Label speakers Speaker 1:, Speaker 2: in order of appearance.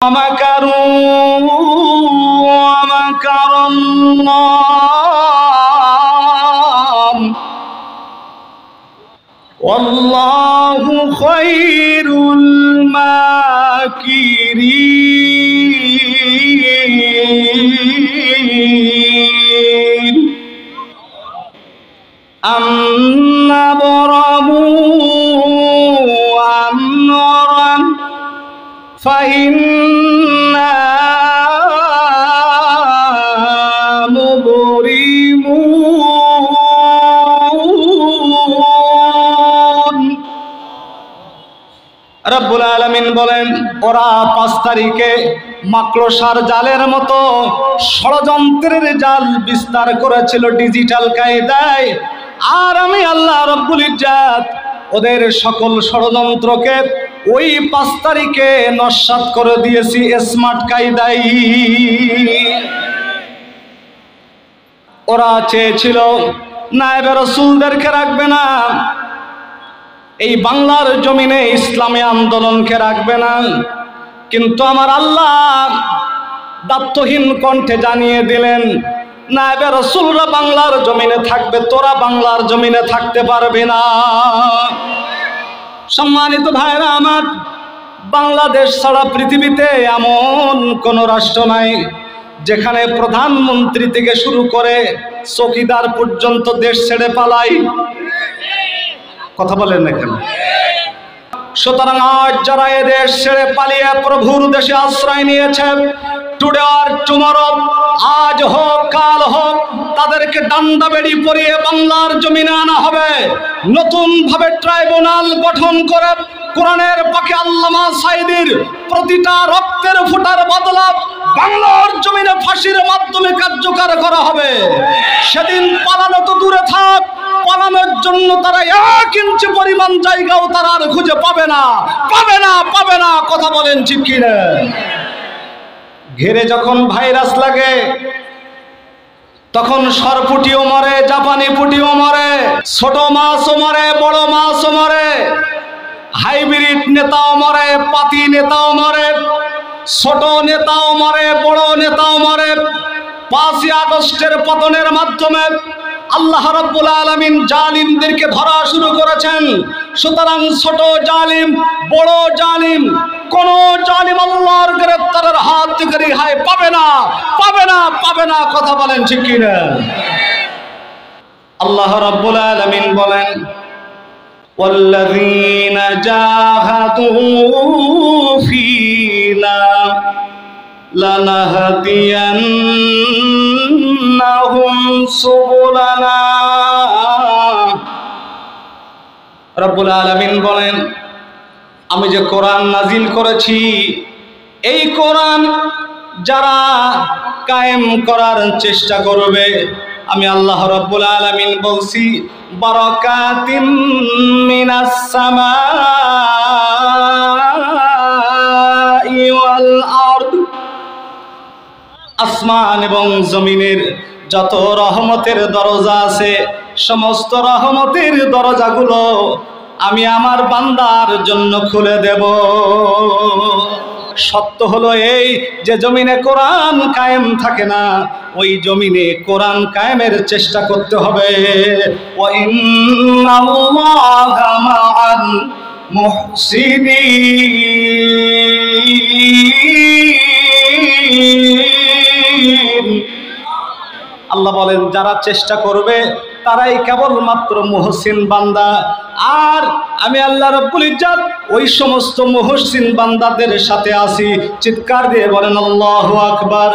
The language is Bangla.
Speaker 1: ومكروا ومكر الله والله خير الماكرين أم نبرموا أمرا فإنا مبرمون রব্বুল আলামিন বলেন ওরা 5 তারিখে মাকড়সার জালের মতো ষড়যন্ত্রের জাল বিস্তার করেছিল ডিজিটাল কায়দায়, আর আমি আল্লাহ রব্বুল ইজ্জত ওদের সকল ষড়যন্ত্রকে ওই 5 তারিখে নস্যাৎ করে দিয়েছি স্মার্ট কায়দায়। ওরা চেয়েছিল নায়েবে রাসূলদেরকে রাখবে না, এই বাংলার জমিনে ইসলামী আন্দোলনকে রাখবে না, কিন্তু আমার আল্লাহ দায়িত্বহীন কণ্ঠে জানিয়ে দিলেন নায়েবে রাসূলরা বাংলার জমিনে থাকবে, তোরা বাংলার জমিনে থাকতে পারবে না। সম্মানিত ভাইরা আমার, বাংলাদেশ ছাড়া পৃথিবীতে এমন কোন রাষ্ট্র নাই যেখানে প্রধানমন্ত্রী থেকে শুরু করে চৌকিদার পর্যন্ত দেশ ছেড়ে পালায়। কথা বলেন না কেন? সুতরাং আজ যারা এ দেশ ছেড়ে পালিয়ে প্রভুর দেশে আশ্রয় নিয়েছে, টুডে আর টুমরো, আজ হোক কাল হোক, তাদেরকে ডান্ডা বেড়ি পরিয়ে বাংলার জমিনে আনা হবে। নতুন ভাবে ট্রাইব্যুনাল গঠন করে কোরআনের পাকে আল্লামা সাঈদীর প্রতিটা রক্তের ফোঁটার বদলা বাংলার জমিনে ফাঁসির মাধ্যমে কার্যকর করা হবে। সেদিন পালানো তো দূরে থাক, পালানোর জন্য তারা 1 ইঞ্চি পরিমাণ জায়গাও তারা আর খুঁজে পাবে না, পাবে না, পাবে না। কথা বলেন ঠিক কি না? ঘেরে যখন ভাইরাস লাগে তখন সরপুটিও মরে, জাপানি পুটিও মরে, ছোট মাছও মরে, বড় মাছও মরে, হাইব্রিড নেতাও মরে, পাতি নেতাও মরে, ছোট নেতাও মরে, বড় নেতাও মরে। 5ই আগস্টের পতনের মাধ্যমে আল্লাহ রাব্বুল আলামিন জালিমদেরকে ধরা শুরু করেছেন। সুতরাং ছোট জালিম, বড় জালিম, কোন জালিম আল্লাহর গ্রেফতারের হাত থেকে রেহাই পাবে না, পাবে না, পাবে না। কথা বলেন ঠিক কি না? আল্লাহ রাব্বুল আলামিন বলেন ওয়াল্লাযীনা জাহাদু ফীনা লানাহদিয়ান্নাহুম সুবুলানা। রব্বুল আলামিন বলেন আমি যে কোরআন নাজিল করেছি, এই কোরআন যারা কায়েম করার চেষ্টা করবে, আমি আল্লাহ রব্বুল আলামিন বলছি বারাকাতিম মিনাস সামাই ওয়াল আরদ, আসমান এবং জমিনের যত রহমতের দরজা আছে, সমস্ত রহমতের দরজাগুলো আমি আমার বান্দার জন্য খুলে দেব। সত্য হলো এই যে জমিনে কোরআন কায়েম থাকে না, ওই জমিনে কোরআন কায়েমের চেষ্টা করতে হবে। ওয়া ইন্নাল্লাহা মাআল মুহসিনিন। আল্লাহ বলেন যারা চেষ্টা করবে তারাই কেবলমাত্র মুহসিন বান্দা। আর আমি আল্লাহ রাব্বুল ইজ্জত ওই সমস্ত মুহসিন বান্দাদের সাথে আছি। চিৎকার দিয়ে বলেন আল্লাহু আকবার।